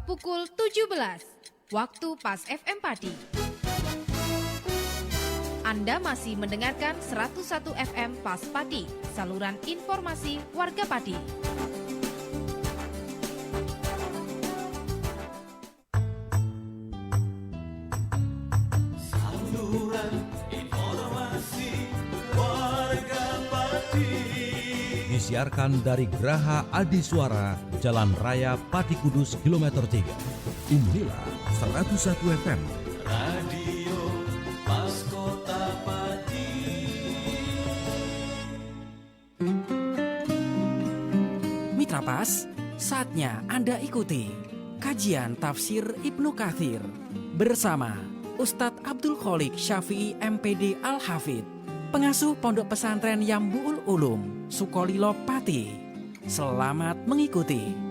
pukul 17. Waktu pas FM Pati. Anda masih mendengarkan 101 FM Pas Pati, saluran informasi warga Pati. Saluran informasi warga Pati. Disiarkan dari Geraha Adi Suara, Jalan Raya Pati Kudus, kilometer 3. Inilah 101 FM. Radio Pas Kota Pati. Mitra Pas, saatnya Anda ikuti kajian tafsir Ibnu Katsir bersama Ustadz Abdul Kholik Syafi'i MPD Al-Hafidh, pengasuh Pondok Pesantren Yambu'ul Ulum, Sukolilo Pati. Selamat mengikuti.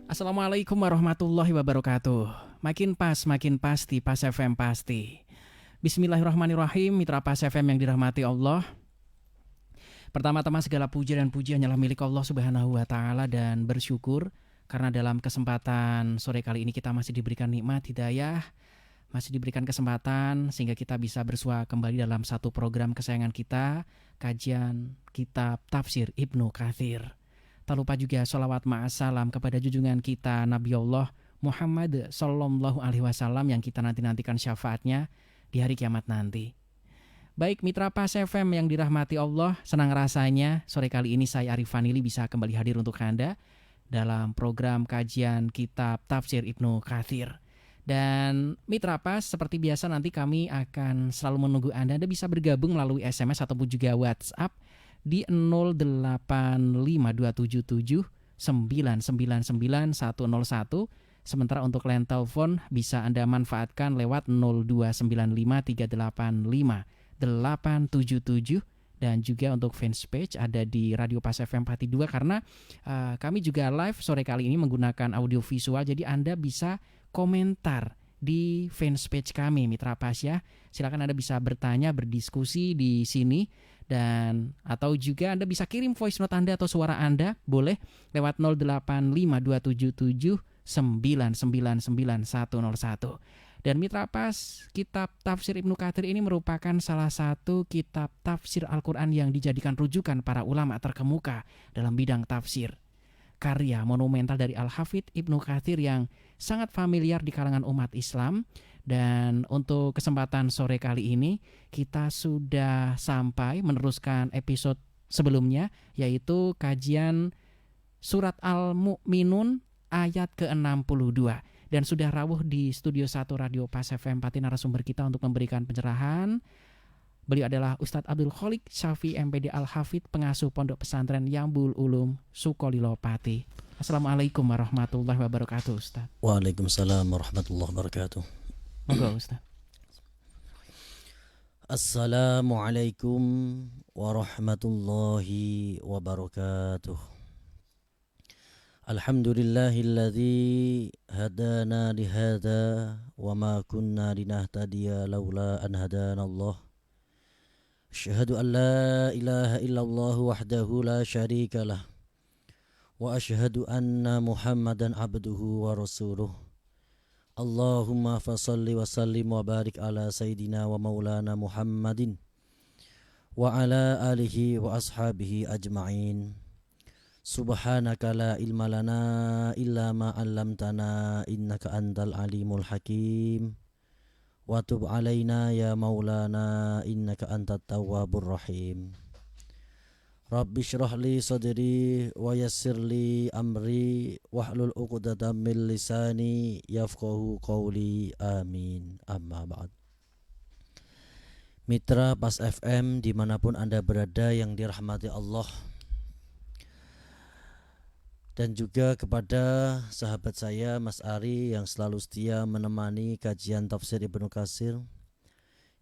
Assalamualaikum warahmatullahi wabarakatuh. Makin pas, makin pasti, Pas FM pasti. Bismillahirrahmanirrahim, Mitra Pas FM yang dirahmati Allah. Pertama-tama segala puji dan puji hanyalah milik Allah Subhanahu wa Ta'ala, dan bersyukur karena dalam kesempatan sore kali ini kita masih diberikan nikmat hidayah, masih diberikan kesempatan sehingga kita bisa bersua kembali dalam satu program kesayangan kita, kajian kitab tafsir Ibnu Katsir. Tak lupa juga sholawat ma'assalam kepada junjungan kita Nabi Allah Muhammad Sallallahu Alaihi Wasallam yang kita nantikan syafaatnya di hari kiamat nanti. Baik Mitra Pas FM yang dirahmati Allah, senang rasanya sore kali ini saya Arif Fanili bisa kembali hadir untuk Anda dalam program kajian kitab tafsir Ibnu Katsir. Dan Mitra Pas, seperti biasa nanti kami akan selalu menunggu Anda. Anda bisa bergabung melalui SMS ataupun juga WhatsApp di 081277999101. Sementara untuk line telepon bisa Anda manfaatkan lewat 0295385 dan juga untuk fanspage ada di Radio Pas FM Pati 2 karena kami juga live sore kali ini menggunakan audio visual, jadi Anda bisa komentar di fanspage kami Mitra Pas ya. Silakan Anda bisa bertanya, berdiskusi di sini, dan atau juga Anda bisa kirim voice note Anda atau suara Anda boleh lewat 085277999101. Dan Mitra Pas, kitab tafsir Ibnu Katsir ini merupakan salah satu kitab tafsir Al-Quran yang dijadikan rujukan para ulama terkemuka dalam bidang tafsir. Karya monumental dari Al-Hafidh Ibnu Katsir yang sangat familiar di kalangan umat Islam. Dan untuk kesempatan sore kali ini kita sudah sampai meneruskan episode sebelumnya, yaitu kajian surat Al-Mu'minun ayat ke-62. Dan sudah rawuh di studio 1 Radio Pas FM Pati narasumber kita untuk memberikan pencerahan. Beliau adalah Ustadz Abdul Kholik Syafi'i MPD Al-Hafidh, pengasuh Pondok Pesantren Yambu'ul Ulum, Sukolilo Pati. Assalamualaikum warahmatullahi wabarakatuh, Ustadz. Waalaikumsalam warahmatullahi wabarakatuh. Monggo, Ustadz. Assalamualaikum warahmatullahi wabarakatuh. Alhamdulillahilladzi hadana lihada wa ma kunna linahtadiya laula an hadana Allah. Asyhadu an la ilaha illallah wahdahu la syarika lah. Wa asyhadu anna Muhammadan abduhu wa rasuluh. Allahumma fasalli wa sallim wa barik ala sayyidina wa maulana Muhammadin wa ala alihi wa ashabihi ajma'in. Subhanaka la ilma lana illa ma 'allamtana innaka antal alimul hakim. Wa tub alaina ya maulana innaka antat tawwabur rahim. Rabbi syrah li sadri wa yassir li amri wahlul 'uqdatam min lisani yafqahu qawli, amin. Amma ba'd. Mitra Pas FM dimanapun Anda berada yang dirahmati Allah, dan juga kepada sahabat saya Mas Ari yang selalu setia menemani kajian tafsir Ibnu Katsir,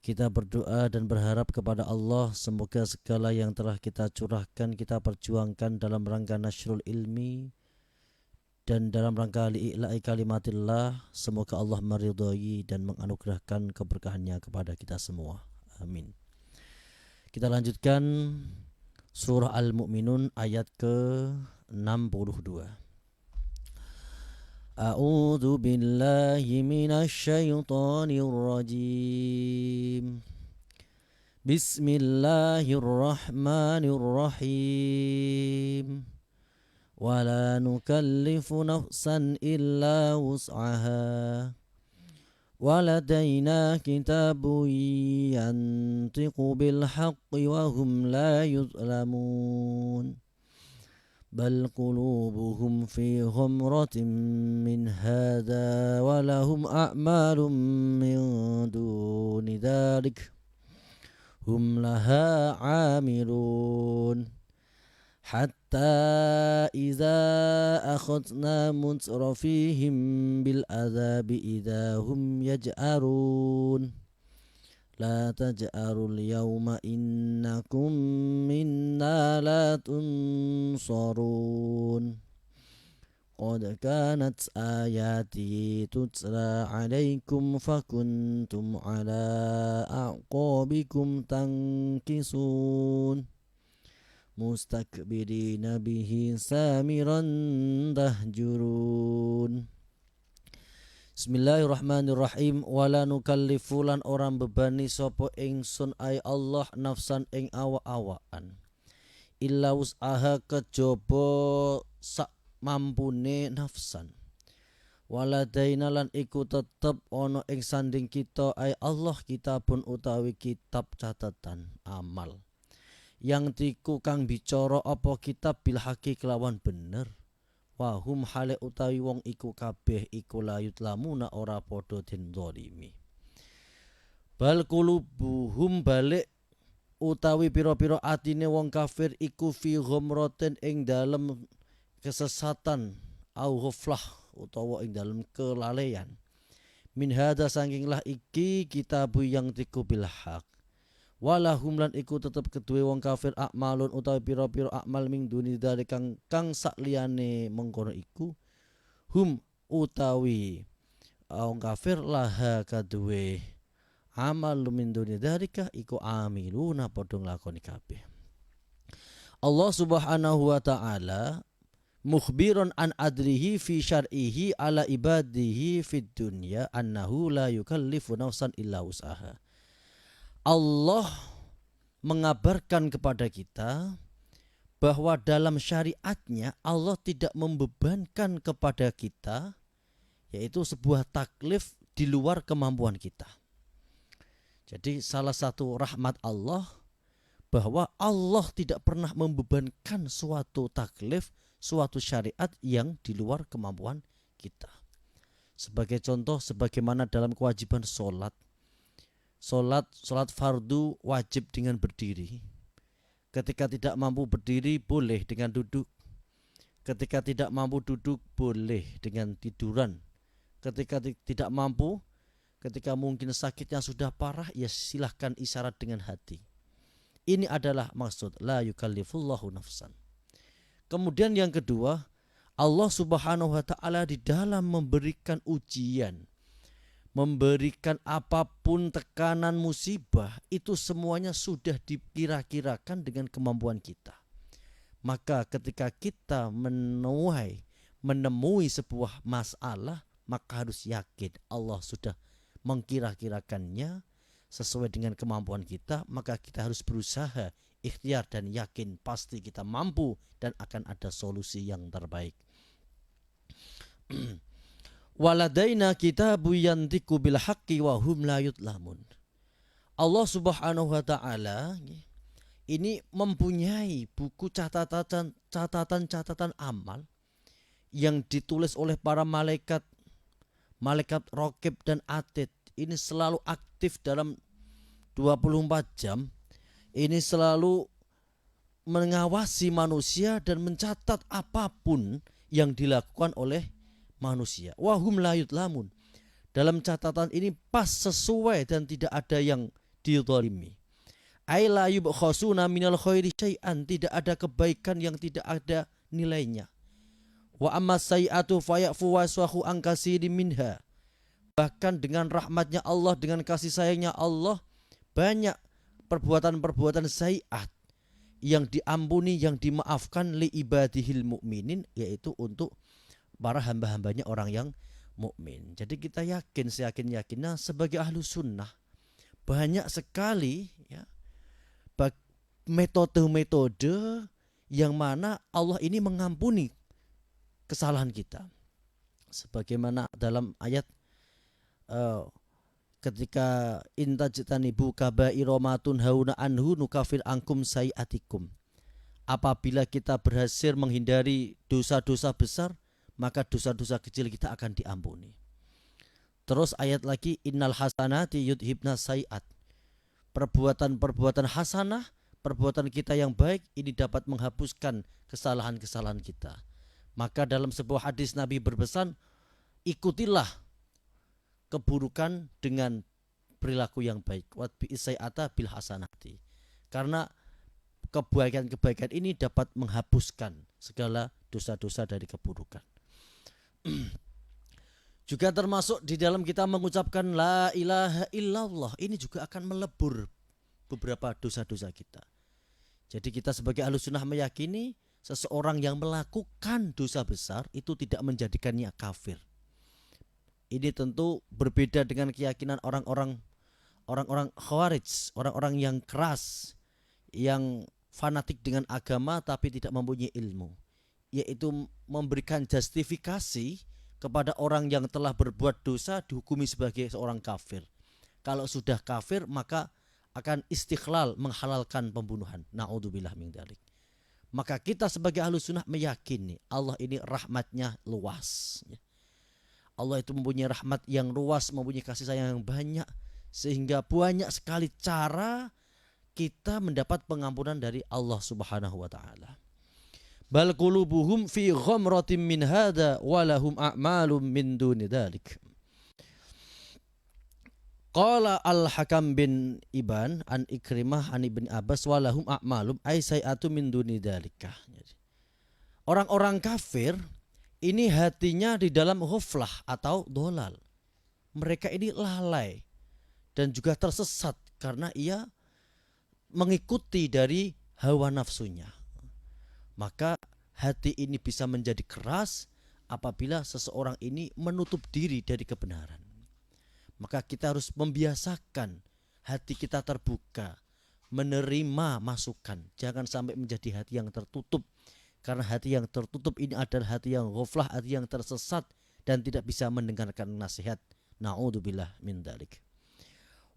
kita berdoa dan berharap kepada Allah semoga segala yang telah kita curahkan, kita perjuangkan dalam rangka nasyrul ilmi dan dalam rangka li'ila'i kalimatillah, semoga Allah meridhai dan menganugerahkan keberkahannya kepada kita semua. Amin. Kita lanjutkan surah Al-Mu'minun ayat ke-62. أعوذ بالله من الشيطان الرجيم بسم الله الرحمن الرحيم ولا نكلف نفسا إلا وسعها ولدينا كتاب ينطق بالحق وهم لا يظلمون بل قلوبهم في غمرة من هذا ولهم أعمال من دون ذلك هم لها عاملون حتى إذا أخذنا مترفيهم بالعذاب إذا هم يجأرون لا تجأروا اليوم إنكم منا لا تنصرون قد كانت آياتي تتلى عليكم فكنتم على أعقابكم تنكصون mustakbirina bihi samiran tahjurun. Bismillahirrahmanirrahim. Wala nukallifu lan orang bebani sapa ingsun ay Allah nafsan ing awa-awaan illa wus'aha kejaba sak mampune nafsan. Waladaina lan iku tetep ana ing sanding kita ay Allah kitabun utawi kitab catatan amal yang tiku kang bicara apa kitab bil haqi kelawan bener wahum hale utawi wong iku kabeh iku layut lamuna ora padha den zalimi bal qulubuhum balik utawi pira-pira atine wong kafir iku fi ghamratin ing dalem kesesatan au ghaflah utawa ing dalem kelalaian min hada sanginglah iki kitabu yang tiku bil haq walahum lan iku tetep kedue wong kafir akmalun utawi pira-pira akmal ming duni dari kang sak liyane mengkono iku hum utawi wong kafir laha kadue amal min duni dalika iku amiluna padha nglakoni kabeh. Allah Subhanahu wa taala mukhbiron an adrihi fi syar'ihi ala ibadihi fid dunya annahu la yukallifu nafsan illa wus'aha. Allah mengabarkan kepada kita bahwa dalam syariatnya Allah tidak membebankan kepada kita yaitu sebuah taklif di luar kemampuan kita. Jadi salah satu rahmat Allah bahwa Allah tidak pernah membebankan suatu taklif, suatu syariat yang di luar kemampuan kita. Sebagai contoh, sebagaimana dalam kewajiban sholat fardu wajib dengan berdiri. Ketika tidak mampu berdiri boleh dengan duduk. Ketika tidak mampu duduk boleh dengan tiduran. Ketika tidak mampu, ketika mungkin sakitnya sudah parah, ya silahkan isyarat dengan hati. Ini adalah maksud la yukallifullahu nafsan. Kemudian yang kedua, Allah Subhanahu wa taala di dalam memberikan ujian, memberikan apapun tekanan musibah itu semuanya sudah dikira-kirakan dengan kemampuan kita. Maka ketika kita menemui sebuah masalah, maka harus yakin Allah sudah mengkira-kirakannya sesuai dengan kemampuan kita. Maka kita harus berusaha, ikhtiar dan yakin pasti kita mampu dan akan ada solusi yang terbaik. Waladaina kitabu yantiqu bil haqqi wa hum la yudlamun. Allah Subhanahu wa taala ini mempunyai buku catatan amal yang ditulis oleh para malaikat Raqib dan Atid. Ini selalu aktif dalam 24 jam. Ini selalu mengawasi manusia dan mencatat apapun yang dilakukan oleh manusia. Wahum la yudlamun. Dalam catatan ini pas sesuai dan tidak ada yang dizalimi. Ai la yubkhasuna minal khairi syai'an, tidak ada kebaikan yang tidak ada nilainya. Wa amma sayi'atu fayafu waswahu an katsirin minha. Bahkan dengan rahmatnya Allah, dengan kasih sayangnya Allah, banyak perbuatan-perbuatan sayi'at yang diampuni, yang dimaafkan li ibadihil mu'minin, yaitu untuk para hamba-hambanya orang yang mukmin. Jadi kita yakin, seyakin-yakinnya sebagai ahlu sunnah, banyak sekali ya metode-metode yang mana Allah ini mengampuni kesalahan kita. Sebagaimana dalam ayat ketika intajtanibu kabaira ma tunhauna anhu nukafir angkum sayiatikum. Apabila kita berhasil menghindari dosa-dosa besar, maka dosa-dosa kecil kita akan diampuni. Terus ayat lagi, innal hasanati yudhibna sayiat. Perbuatan-perbuatan hasanah, perbuatan kita yang baik ini dapat menghapuskan kesalahan-kesalahan kita. Maka dalam sebuah hadis Nabi berpesan, ikutilah keburukan dengan perilaku yang baik. Watbi sayiata bil hasanati. Karena kebaikan-kebaikan ini dapat menghapuskan segala dosa-dosa dari keburukan. Juga termasuk di dalam kita mengucapkan la ilaha illallah, ini juga akan melebur beberapa dosa-dosa kita. Jadi kita sebagai Ahlussunnah meyakini seseorang yang melakukan dosa besar itu tidak menjadikannya kafir. Ini tentu berbeda dengan keyakinan orang-orang Khawarij, orang-orang yang keras, yang fanatik dengan agama tapi tidak mempunyai ilmu, yaitu memberikan justifikasi kepada orang yang telah berbuat dosa dihukumi sebagai seorang kafir. Kalau sudah kafir maka akan istighlal, menghalalkan pembunuhan. Na'udzubillah min dzalik. Maka kita sebagai Ahlussunnah meyakini Allah ini rahmatnya luas. Allah itu mempunyai rahmat yang luas, mempunyai kasih sayang yang banyak, sehingga banyak sekali cara kita mendapat pengampunan dari Allah Subhanahu wa taala. Bal qulubuhum fi ghamratin min hadza wa lahum a'malum min duni dzalik. Qala Al-Hakam bin Iban an Ikrimah an Ibn Abbas wa lahum a'malum ay sayatu min duni dzalika. Orang-orang kafir ini hatinya di dalam ghaflah atau dolal. Mereka ini lalai dan juga tersesat karena ia mengikuti dari hawa nafsunya. Maka hati ini bisa menjadi keras apabila seseorang ini menutup diri dari kebenaran. Maka kita harus membiasakan hati kita terbuka, menerima masukan. Jangan sampai menjadi hati yang tertutup. Karena hati yang tertutup ini adalah hati yang ghaflah, hati yang tersesat dan tidak bisa mendengarkan nasihat. Na'udzubillah min dzalik.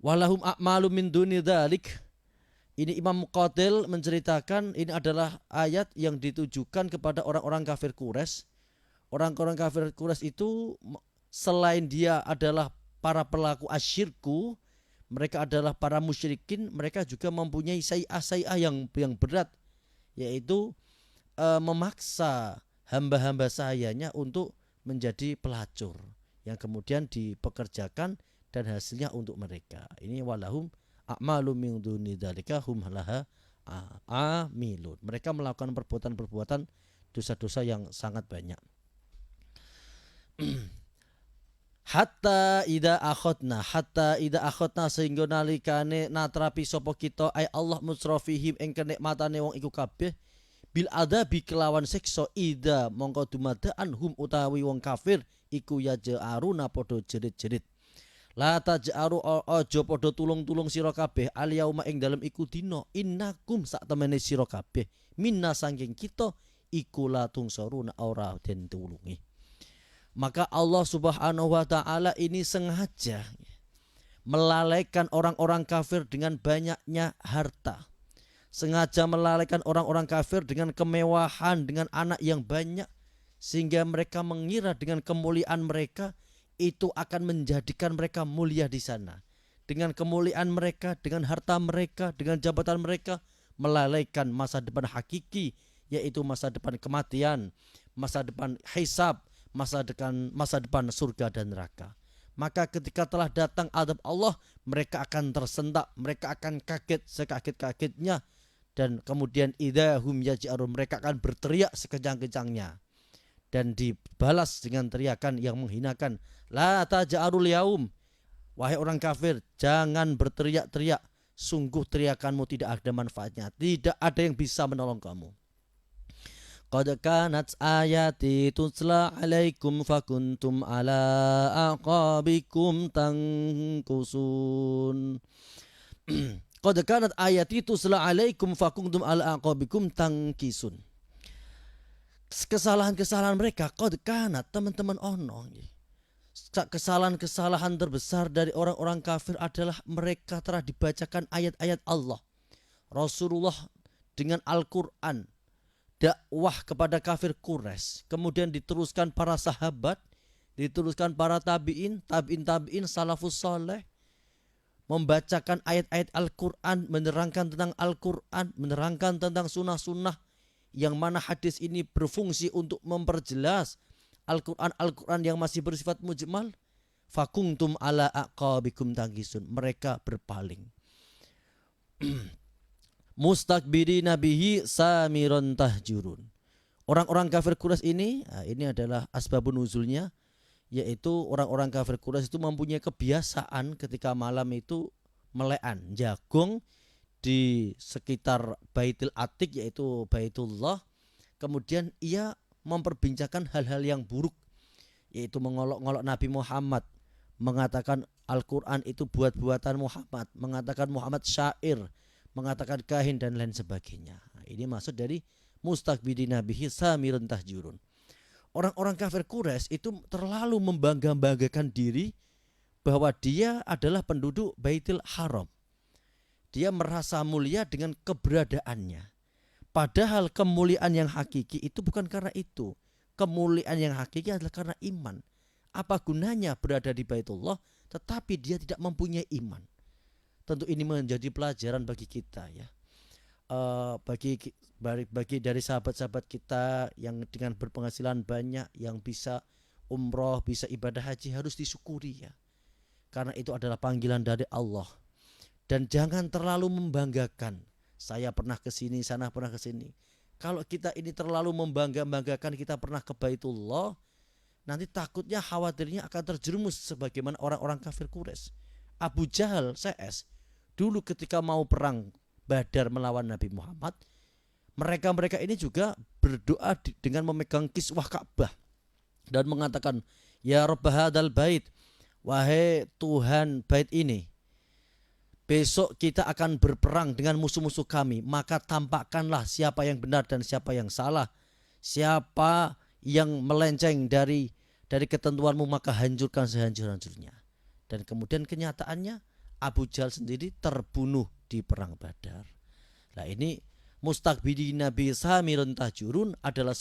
Walahum a'malu min duni dzalik. Ini Imam Muqatil menceritakan ini adalah ayat yang ditujukan kepada orang-orang kafir Quraisy. Orang-orang kafir Quraisy itu selain dia adalah para pelaku asyirku, mereka adalah para musyrikin, mereka juga mempunyai sayi'ah yang berat, yaitu memaksa hamba-hamba sayanya untuk menjadi pelacur yang kemudian dipekerjakan dan hasilnya untuk mereka. Ini walahum a'malu min duni dzalika hum laha amilun. Mereka melakukan perbuatan-perbuatan dosa-dosa yang sangat banyak. Hatta ida akhotna sehingga nalikane natrapi sapa kita ay Allah musrafihim ing kenikmatane wong iku kabeh bil adabi kelawan siksa ida mongko dumadaan hum utawi wong kafir iku ya ja'aruna padha jerit-jerit. La taj'aru aja padha tulung-tulung sira kabeh al yauma ing dalem iku dina innakum sak temene sira kabeh minna saking kita iku la tungsaruna ora den tulungi. Maka Allah Subhanahu wa taala ini sengaja melalaikan orang-orang kafir dengan banyaknya harta. Sengaja melalaikan orang-orang kafir dengan kemewahan, dengan anak yang banyak, sehingga mereka mengira dengan kemuliaan mereka itu akan menjadikan mereka mulia di sana. Dengan kemuliaan mereka, dengan harta mereka, dengan jabatan mereka, melalaikan masa depan hakiki, yaitu masa depan kematian, masa depan hisab, masa depan surga dan neraka. Maka ketika telah datang adab Allah, mereka akan tersentak, mereka akan kaget sekaget-kagetnya, dan kemudian idahum yaj'arun, mereka akan berteriak sekejang-kejangnya dan dibalas dengan teriakan yang menghinakan. La taj'arul yaum, wahai orang kafir, jangan berteriak-teriak, sungguh teriakanmu tidak ada manfaatnya, tidak ada yang bisa menolong kamu. Qad kanat ayati tutla alaikum fakuntum ala aqabikum tankusun. Qad kanat ayati tutla alaikum fakuntum ala aqabikum tangkisun. Kesalahan-kesalahan mereka qad kanat, teman-teman ono. Kesalahan-kesalahan terbesar dari orang-orang kafir adalah mereka telah dibacakan ayat-ayat Allah. Rasulullah dengan Al-Quran dakwah kepada kafir Quraisy, kemudian diteruskan para sahabat, diteruskan para tabi'in, tabi'in, salafus saleh, membacakan ayat-ayat Al-Quran, menerangkan tentang Al-Quran, menerangkan tentang sunnah-sunnah, yang mana hadis ini berfungsi untuk memperjelas Al-Quran yang masih bersifat mujmal. Fakuntum ala aqabikum tangisun, mereka berpaling. Mustakbirina bihi samiron tahjurun. Orang-orang kafir Quraisy ini adalah asbabun nuzulnya, yaitu orang-orang kafir Quraisy itu mempunyai kebiasaan ketika malam itu melean, jagong di sekitar Baitul Atiq, yaitu Baitullah. Kemudian ia memperbincangkan hal-hal yang buruk, yaitu mengolok-ngolok Nabi Muhammad, mengatakan Al-Quran itu buat-buatan Muhammad, mengatakan Muhammad syair, mengatakan kahin dan lain sebagainya. Ini maksud dari mustakbirina bihi samirun tahjurun. Orang-orang kafir Quraisy itu terlalu membangga-banggakan diri bahwa dia adalah penduduk Baitul Haram. Dia merasa mulia dengan keberadaannya. Padahal kemuliaan yang hakiki itu bukan karena itu. Kemuliaan yang hakiki adalah karena iman. Apa gunanya berada di Baitullah tetapi dia tidak mempunyai iman? Tentu ini menjadi pelajaran bagi kita, ya. Bagi dari sahabat-sahabat kita yang dengan berpenghasilan banyak, yang bisa umroh, bisa ibadah haji, harus disyukuri, ya. Karena itu adalah panggilan dari Allah. Dan jangan terlalu membanggakan. Saya pernah ke sini, sana pernah ke sini. Kalau kita ini terlalu membanggakan kita pernah ke Baitullah, nanti takutnya, khawatirnya akan terjerumus sebagaimana orang-orang kafir Quraisy. Abu Jahal CS dulu ketika mau perang Badar melawan Nabi Muhammad, mereka ini juga berdoa dengan memegang kiswah Ka'bah dan mengatakan, ya Rabb hadzal bait, wahai Tuhan bait ini, besok kita akan berperang dengan musuh-musuh kami, maka tampakkanlah siapa yang benar dan siapa yang salah, siapa yang melenceng dari ketentuanmu, maka hancurkan sehancur-hancurnya. Dan kemudian kenyataannya Abu Jahal sendiri terbunuh di perang Badar. Nah, ini mustakbirina bi samirun tahjurun adalah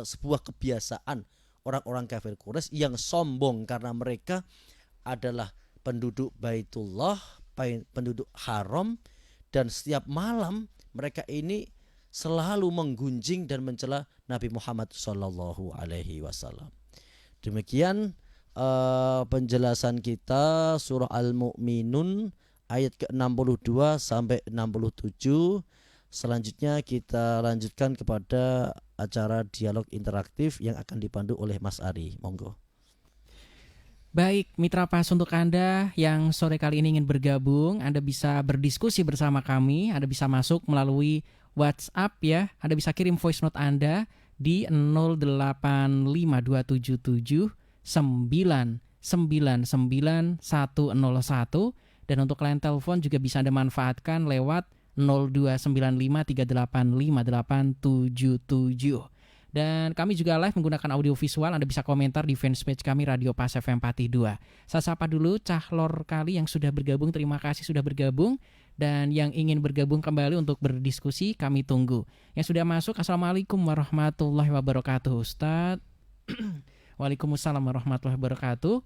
sebuah kebiasaan orang-orang kafir Quraisy yang sombong karena mereka adalah penduduk Baitullah, penduduk haram, dan setiap malam mereka ini selalu menggunjing dan mencela Nabi Muhammad SAW. Demikian penjelasan kita surah Al-Mu'minun ayat ke-62 sampai 67. Selanjutnya kita lanjutkan kepada acara dialog interaktif yang akan dipandu oleh Mas Ari. Monggo. Baik, Mitra Pas, untuk Anda yang sore kali ini ingin bergabung, Anda bisa berdiskusi bersama kami. Anda bisa masuk melalui WhatsApp, ya. Anda bisa kirim voice note Anda di 085277 999 101, dan untuk line telepon juga bisa Anda manfaatkan lewat 0295385877. Dan kami juga live menggunakan audio visual. Anda bisa komentar di fanpage kami Radio Pas FM Pati 2. Saya sapa dulu Cahlor Kali yang sudah bergabung. Terima kasih sudah bergabung. Dan yang ingin bergabung kembali untuk berdiskusi, kami tunggu. Yang sudah masuk, Assalamualaikum warahmatullahi wabarakatuh, Ustadz. Waalaikumsalam warahmatullahi wabarakatuh.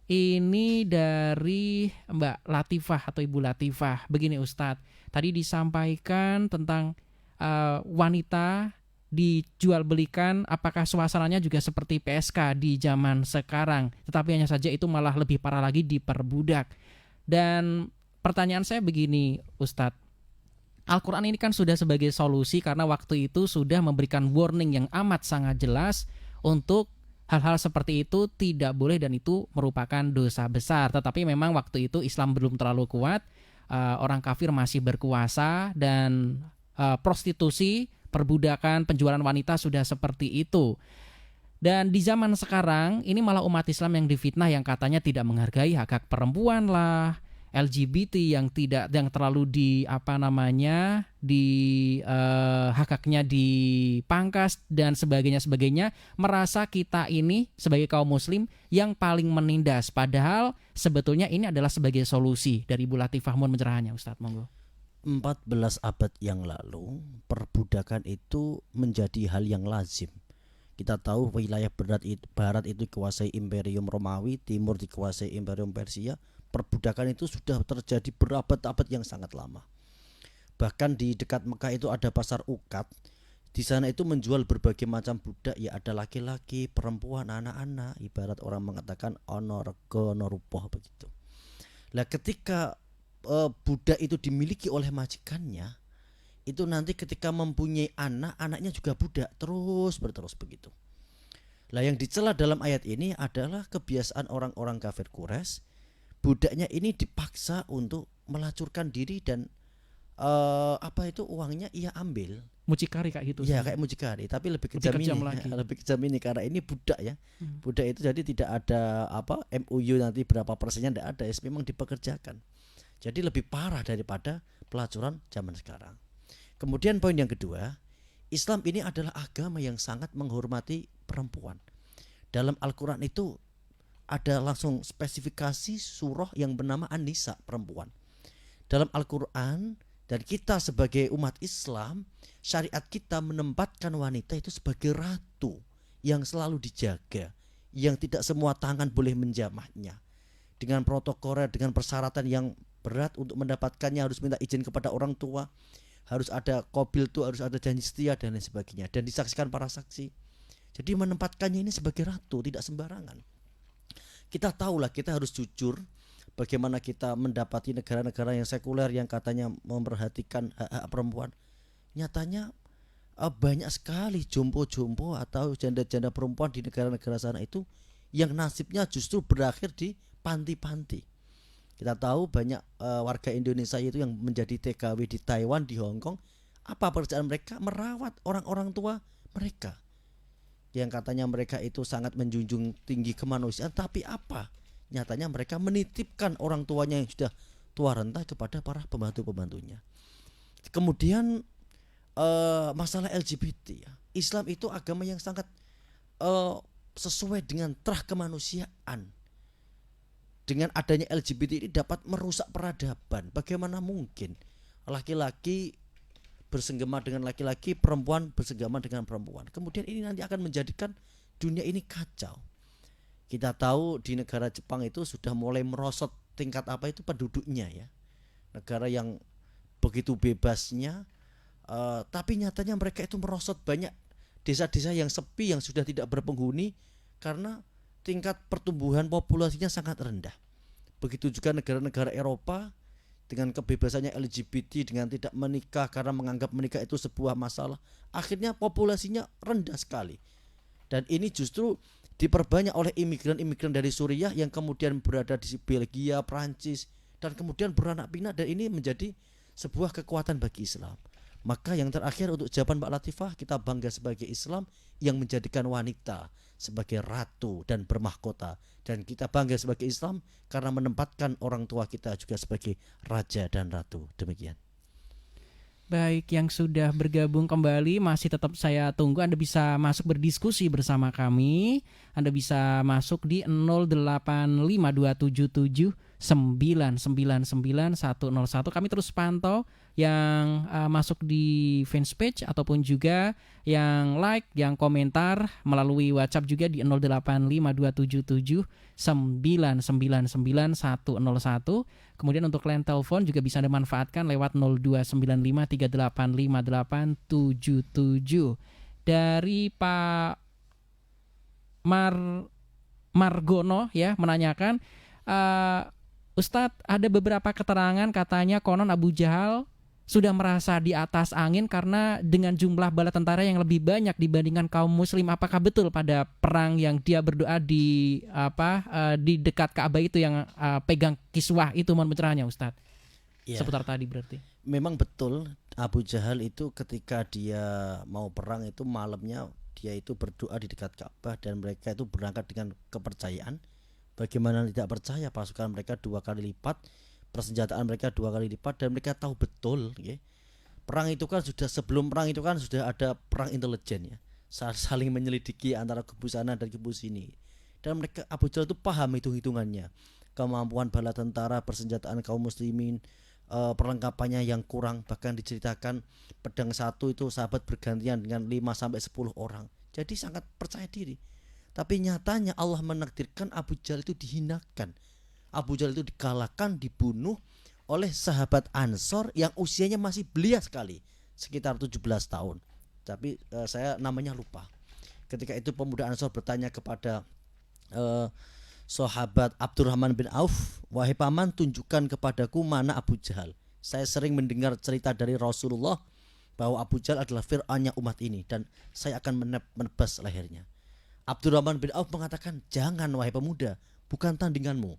Ini dari Mbak Latifah atau Ibu Latifah. Begini Ustadz, tadi disampaikan tentang wanita dijual belikan, apakah suasananya juga seperti PSK di zaman sekarang. Tetapi hanya saja itu malah lebih parah lagi, diperbudak. Dan pertanyaan saya begini Ustadz, Al-Quran ini kan sudah sebagai solusi karena waktu itu sudah memberikan warning yang amat sangat jelas untuk hal-hal seperti itu tidak boleh dan itu merupakan dosa besar. Tetapi memang waktu itu Islam belum terlalu kuat, orang kafir masih berkuasa, dan prostitusi perbudakan, penjualan wanita sudah seperti itu. Dan di zaman sekarang ini malah umat Islam yang difitnah, yang katanya tidak menghargai hak perempuan lah, LGBT yang terlalu hak-haknya dipangkas dan sebagainya, merasa kita ini sebagai kaum muslim yang paling menindas, padahal sebetulnya ini adalah sebagai solusi. Dari Ibu Latifah, mohon pencerahannya Ustadz, monggo. 14 abad yang lalu perbudakan itu menjadi hal yang lazim. Kita tahu wilayah barat itu dikuasai Imperium Romawi, timur dikuasai Imperium Persia. Perbudakan itu sudah terjadi berabad-abad yang sangat lama. Bahkan di dekat Mekah itu ada pasar Uqad. Di sana itu menjual berbagai macam budak, ya ada laki-laki, perempuan, anak-anak. Ibarat orang mengatakan ono rego ono rupoh begitu. Lah ketika budak itu dimiliki oleh majikannya, itu nanti ketika mempunyai anak, anaknya juga budak, terus begitu. Lah yang dicela dalam ayat ini adalah kebiasaan orang-orang kafir Quraisy. Budaknya ini dipaksa untuk melacurkan diri dan uangnya ia ambil. Mucikari kayak gitu. Ya kayak mucikari, tapi lebih kejam ini karena ini budak ya. Budak itu jadi tidak ada MOU nanti berapa persennya, tidak ada, memang dipekerjakan. Jadi lebih parah daripada pelacuran zaman sekarang. Kemudian poin yang kedua, Islam ini adalah agama yang sangat menghormati perempuan. Dalam Al-Quran itu ada langsung spesifikasi surah yang bernama An-Nisa, perempuan. Dalam Al-Quran, dan kita sebagai umat Islam, syariat kita menempatkan wanita itu sebagai ratu yang selalu dijaga, yang tidak semua tangan boleh menjamahnya. Dengan protokolnya, dengan persyaratan yang berat, untuk mendapatkannya harus minta izin kepada orang tua, harus ada qabil tuh, harus ada janji setia dan lain sebagainya, dan disaksikan para saksi. Jadi menempatkannya ini sebagai ratu, tidak sembarangan. Kita tahulah, kita harus jujur bagaimana kita mendapati negara-negara yang sekuler yang katanya memperhatikan hak-hak perempuan. Nyatanya banyak sekali jompo-jompo atau janda-janda perempuan di negara-negara sana itu yang nasibnya justru berakhir di panti-panti. Kita tahu banyak warga Indonesia itu yang menjadi TKW di Taiwan, di Hong Kong. Apa pekerjaan mereka? Merawat orang-orang tua mereka, yang katanya mereka itu sangat menjunjung tinggi kemanusiaan, tapi apa? Nyatanya mereka menitipkan orang tuanya yang sudah tua renta kepada para pembantu-pembantunya. Kemudian masalah LGBT ya. Islam itu agama yang sangat sesuai dengan terah kemanusiaan. Dengan adanya LGBT ini dapat merusak peradaban. Bagaimana mungkin laki-laki bersenggama dengan laki-laki, perempuan bersenggama dengan perempuan. Kemudian ini nanti akan menjadikan dunia ini kacau. Kita tahu di negara Jepang itu sudah mulai merosot tingkat penduduknya ya. Negara yang begitu bebasnya, tapi nyatanya mereka itu merosot banyak desa-desa yang sepi, yang sudah tidak berpenghuni karena tingkat pertumbuhan populasinya sangat rendah. Begitu juga negara-negara Eropa dengan kebebasannya LGBT, dengan tidak menikah karena menganggap menikah itu sebuah masalah, akhirnya populasinya rendah sekali. Dan ini justru diperbanyak oleh imigran-imigran dari Suriah yang kemudian berada di Belgia, Prancis, dan kemudian beranak pinak, dan ini menjadi sebuah kekuatan bagi Islam. Maka yang terakhir untuk jawaban Mbak Latifah, kita bangga sebagai Islam yang menjadikan wanita sebagai ratu dan bermahkota, dan kita bangga sebagai Islam karena menempatkan orang tua kita juga sebagai raja dan ratu. Demikian. Baik, yang sudah bergabung kembali masih tetap saya tunggu. Anda bisa masuk berdiskusi bersama kami. Anda bisa masuk di 085277999101. Kami terus pantau yang masuk di fanpage ataupun juga yang like, yang komentar melalui WhatsApp juga di 085277999101. Kemudian untuk line telepon juga bisa Anda manfaatkan lewat 0295385877. Dari Pak Margono ya menanyakan, Ustadz, ada beberapa keterangan katanya konon Abu Jahal sudah merasa di atas angin karena dengan jumlah bala tentara yang lebih banyak dibandingkan kaum muslim. Apakah betul pada perang yang dia berdoa di di dekat Ka'bah itu yang pegang kiswah itu? Mohon pencerahannya Ustadz. Ya, seputar tadi berarti. memang betul Abu Jahal itu ketika dia mau perang itu malamnya dia itu berdoa di dekat Ka'bah dan mereka itu berangkat dengan kepercayaan. Bagaimana tidak percaya, pasukan mereka 2 kali lipat, persenjataan mereka 2 kali lipat, dan mereka tahu betul ya. Perang itu kan sudah, sebelum perang itu kan sudah ada perang intelijen ya. Saling menyelidiki antara kubu sana dan kubu sini. Dan mereka, Abu Jahal itu paham hitung-hitungannya. Kemampuan bala tentara, persenjataan kaum muslimin, perlengkapannya yang kurang, bahkan diceritakan pedang satu itu sahabat bergantian dengan 5 sampai 10 orang. Jadi sangat percaya diri. Tapi nyatanya Allah menakdirkan Abu Jahal itu dihinakan. Abu Jahal itu dikalahkan, dibunuh oleh sahabat Ansor yang usianya masih belia sekali, sekitar 17 tahun. Tapi saya namanya lupa. Ketika itu pemuda Ansor bertanya kepada sahabat Abdurrahman bin Auf, "Wahai paman, tunjukkan kepadaku mana Abu Jahal. Saya sering mendengar cerita dari Rasulullah bahwa Abu Jahal adalah fir'aunnya umat ini dan saya akan menebas lehernya." Abdurrahman bin Auf mengatakan, "Jangan wahai pemuda, bukan tandinganmu.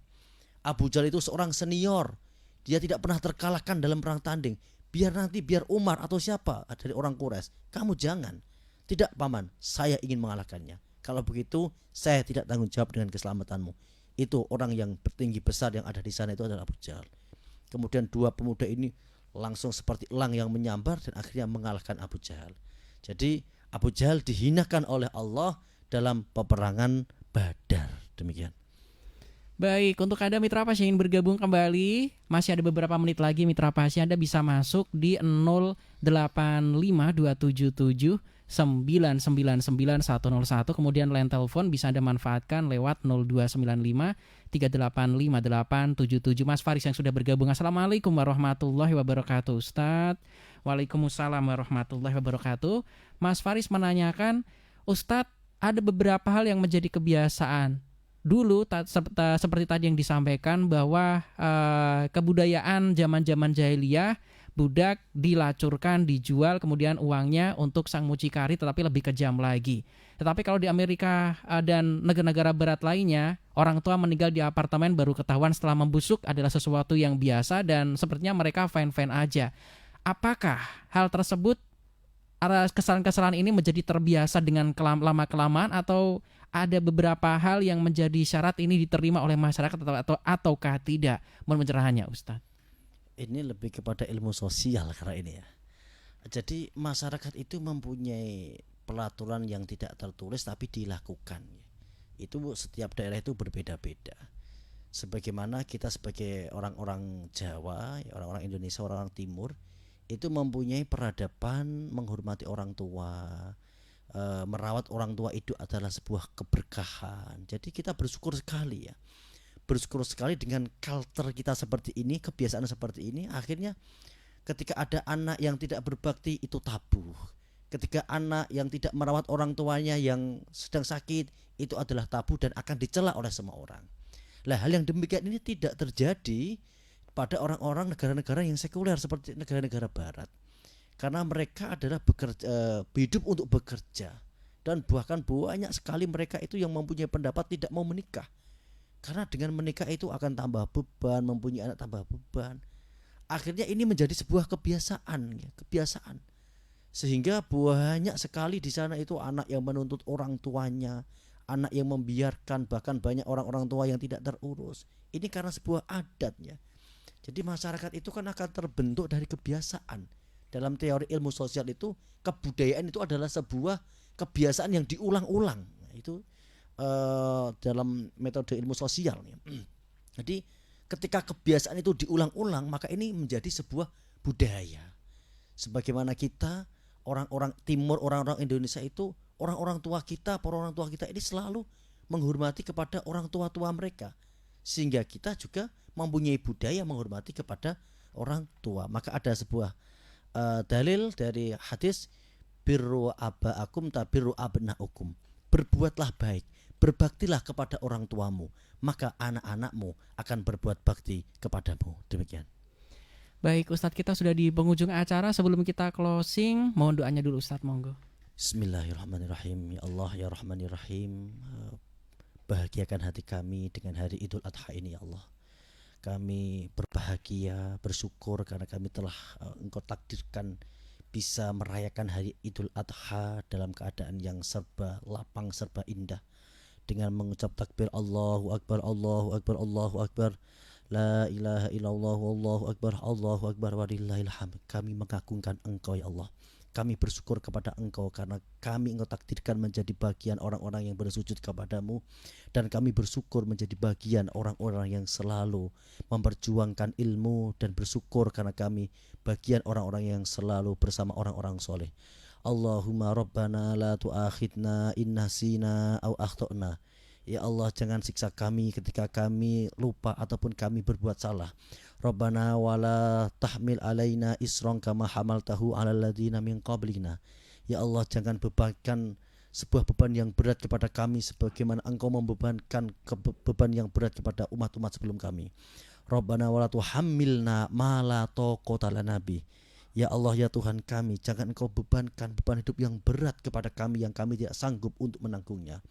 Abu Jahal itu seorang senior. Dia tidak pernah terkalahkan dalam perang tanding. Biar Umar atau siapa dari orang Quraisy. Kamu jangan." "Tidak paman, saya ingin mengalahkannya. Kalau begitu saya tidak tanggung jawab dengan keselamatanmu." Itu orang yang bertinggi besar yang ada di sana itu adalah Abu Jahal. Kemudian 2 pemuda ini langsung seperti elang yang menyambar dan akhirnya mengalahkan Abu Jahal. Jadi Abu Jahal dihinakan oleh Allah dalam peperangan Badar. Demikian. Baik, untuk Anda Mitra Pas yang ingin bergabung kembali, masih ada beberapa menit lagi Mitra Pas, Anda bisa masuk di 085277999101, kemudian line telepon bisa Anda manfaatkan lewat 0295385877. Mas Faris yang sudah bergabung, Assalamualaikum warahmatullahi wabarakatuh. Ustadz. Waalaikumsalam warahmatullahi wabarakatuh. Mas Faris menanyakan, Ustadz, ada beberapa hal yang menjadi kebiasaan dulu seperti tadi yang disampaikan bahwa kebudayaan zaman-zaman jahiliyah, budak dilacurkan, dijual, kemudian uangnya untuk sang mucikari, tetapi lebih kejam lagi. Tetapi kalau di Amerika dan negara-negara barat lainnya, orang tua meninggal di apartemen baru ketahuan setelah membusuk adalah sesuatu yang biasa dan sepertinya mereka fine-fine aja. Apakah hal tersebut, kesalahan-kesalahan ini menjadi terbiasa dengan lama-kelamaan, atau ada beberapa hal yang menjadi syarat ini diterima oleh masyarakat ataukah tidak? Mohon pencerahannya, Ustaz. Ini lebih kepada ilmu sosial karena ini ya. Jadi masyarakat itu mempunyai pelaturan yang tidak tertulis tapi dilakukan. Itu setiap daerah itu berbeda-beda. Sebagaimana kita sebagai orang-orang Jawa, orang-orang Indonesia, orang-orang Timur, itu mempunyai peradaban menghormati orang tua, merawat orang tua itu adalah sebuah keberkahan. Jadi kita bersyukur sekali ya, bersyukur sekali dengan culture kita seperti ini, kebiasaan seperti ini. Akhirnya ketika ada anak yang tidak berbakti itu tabu, ketika anak yang tidak merawat orang tuanya yang sedang sakit itu adalah tabu dan akan dicela oleh semua orang. Lah, hal yang demikian ini tidak terjadi pada orang-orang negara-negara yang sekuler seperti negara-negara barat, karena mereka adalah hidup untuk bekerja, dan bahkan banyak sekali mereka itu yang mempunyai pendapat tidak mau menikah, karena dengan menikah itu akan tambah beban, mempunyai anak tambah beban. Akhirnya ini menjadi sebuah kebiasaan, sehingga banyak sekali di sana itu anak yang menuntut orang tuanya, anak yang membiarkan, bahkan banyak orang-orang tua yang tidak terurus. Ini karena sebuah adatnya. Jadi masyarakat itu kan akan terbentuk dari kebiasaan. Dalam teori ilmu sosial itu, kebudayaan itu adalah sebuah kebiasaan yang diulang-ulang. Itu dalam metode ilmu sosial. Jadi ketika kebiasaan itu diulang-ulang, maka ini menjadi sebuah budaya. Sebagaimana kita orang-orang Timur, orang-orang Indonesia itu, orang-orang tua kita ini selalu menghormati kepada orang tua-tua mereka, sehingga kita juga mempunyai budaya menghormati kepada orang tua. Maka ada sebuah dalil dari hadis, birru aba'akum tabirru abna'ukum, berbuatlah baik, berbaktilah kepada orang tuamu, maka anak-anakmu akan berbuat bakti kepadamu. Demikian. Baik Ustadz, kita sudah di penghujung acara. Sebelum kita closing, mohon doanya dulu Ustadz, monggo. Bismillahirrahmanirrahim. Ya Allah ya Rahman ya Rahim, bahagiakan hati kami dengan hari Idul Adha ini ya Allah. Kami berbahagia, bersyukur karena kami telah Engkau takdirkan bisa merayakan hari Idul Adha dalam keadaan yang serba lapang, serba indah, dengan mengucap takbir Allahu Akbar, Allahu Akbar, Allahu Akbar, La ilaha illallah, Allahu Akbar, walillahil hamd. Kami mengagungkan Engkau ya Allah. Kami bersyukur kepada Engkau karena Engkau takdirkan menjadi bagian orang-orang yang bersujud kepadamu, dan kami bersyukur menjadi bagian orang-orang yang selalu memperjuangkan ilmu, dan bersyukur karena kami bagian orang-orang yang selalu bersama orang-orang soleh. Allahumma Rabbana la tu'akhidna in nasina aw akhtana. Ya Allah, jangan siksa kami ketika kami lupa ataupun kami berbuat salah. Rabbana wala tahmil alaina isron kama hamaltahu alal ladzina min qablina. Ya Allah, jangan bebankan sebuah beban yang berat kepada kami sebagaimana Engkau membebankan beban yang berat kepada umat-umat sebelum kami. Rabbana wala tuhammilna ma la taqata lana bi. Ya Allah, ya Tuhan kami, jangan Engkau bebankan beban hidup yang berat kepada kami yang kami tidak sanggup untuk menanggungnya.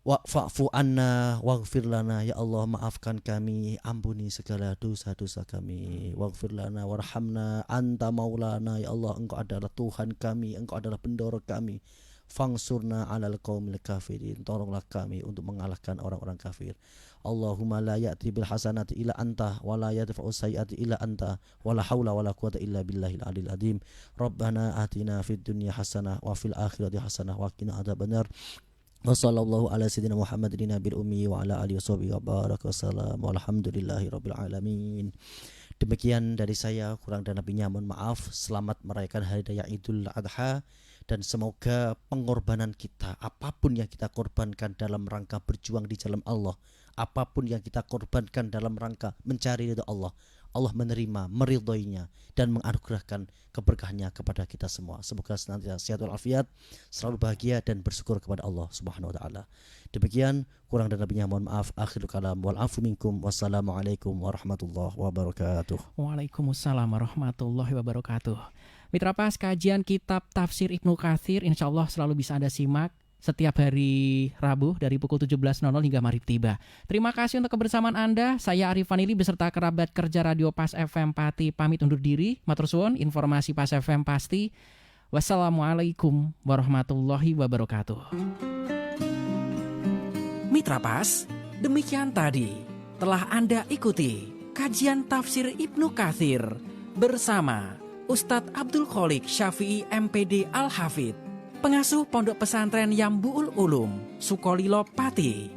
Wa'fu anna waghfir lana. Ya Allah, maafkan kami, ampuni segala dosa-dosa kami. Waghfir lana warhamna anta maulana. Ya Allah, Engkau adalah Tuhan kami, Engkau adalah pendorong kami. Fangsurna alal qaumil kafirin. Tolonglah kami untuk mengalahkan orang-orang kafir. Allahumma la ya'ti bil hasanati illa anta wa la yadfa'u sayyi'ati illa anta wa la haula wa la quwwata illa billahil aliyil azim. Rabbana atina fid dunya hasanah wa fil akhirati hasanah wa qina adzabannar. Wa sallallahu ala sayyidina Muhammadin nabil ummi wa ala alihi washabihi wa baraka wasallam walhamdulillahi rabbil alamin. Demikian dari saya, kurang dan lebihnya mohon maaf. Selamat merayakan hari raya Idul Adha, dan semoga pengorbanan kita, apapun yang kita korbankan dalam rangka berjuang di jalan Allah, apapun yang kita korbankan dalam rangka mencari ridha Allah, Allah menerima, meridhoinya, dan menganugerahkan keberkahannya kepada kita semua. Semoga senantiasa sehat walafiat, selalu bahagia dan bersyukur kepada Allah Subhanahu wa taala. Demikian, kurang dan lebihnya mohon maaf. Akhirul kalam wal afu minkum. Wassalamualaikum warahmatullahi wabarakatuh. Waalaikumsalam warahmatullahi wabarakatuh. Mitra Pas, kajian kitab tafsir Ibnu Katsir insya Allah selalu bisa Anda simak setiap hari Rabu dari pukul 17.00 hingga maghrib tiba. Terima kasih untuk kebersamaan Anda. Saya Arif Vanili beserta kerabat kerja Radio Pas FM Pati pamit undur diri. Matur suwun, informasi Pas FM pasti. Wassalamualaikum warahmatullahi wabarakatuh. Mitra Pas, demikian tadi telah Anda ikuti kajian tafsir Ibnu Katsir bersama Ustadz Abdul Kholik Syafi'i MPD Al-Hafidh, pengasuh Pondok Pesantren Yambu'ul Ulum, Sukolilo Pati.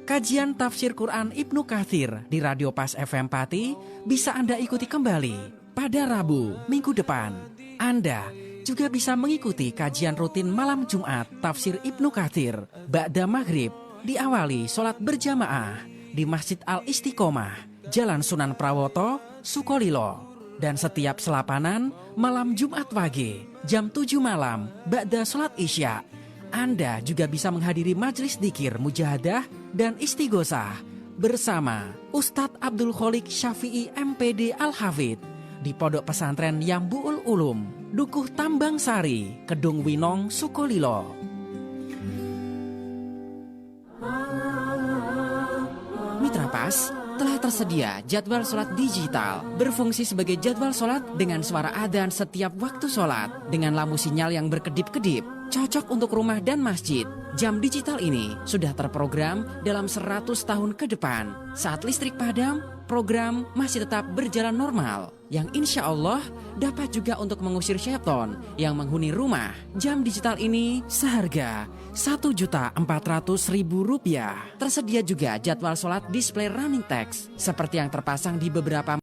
Kajian tafsir Quran Ibnu Katsir di Radio Pas FM Pati bisa Anda ikuti kembali pada Rabu minggu depan. Anda juga bisa mengikuti kajian rutin malam Jumat tafsir Ibnu Katsir ba'da maghrib, diawali sholat berjamaah di Masjid Al-Istiqomah, Jalan Sunan Prawoto, Sukolilo. Dan setiap selapanan malam Jumat Wage jam 7 malam ba'da sholat Isya. Anda juga bisa menghadiri majelis dzikir mujahadah dan istighosah bersama Ustadz Abdul Kholik Syafi'i MPD Al-Hafidh di Pondok Pesantren Yambu'ul Ulum, Dukuh Tambang Sari, Kedung Winong, Sukolilo. Mitra Pas, telah tersedia jadwal sholat digital berfungsi sebagai jadwal sholat dengan suara adzan setiap waktu sholat dengan lampu sinyal yang berkedip-kedip, cocok untuk rumah dan masjid. Jam digital ini sudah terprogram dalam 100 tahun ke depan. Saat listrik padam, program masih tetap berjalan normal, yang insya Allah dapat juga untuk mengusir syaitan yang menghuni rumah. Jam digital ini seharga Rp1.400.000. Tersedia juga jadwal sholat display running text seperti yang terpasang di beberapa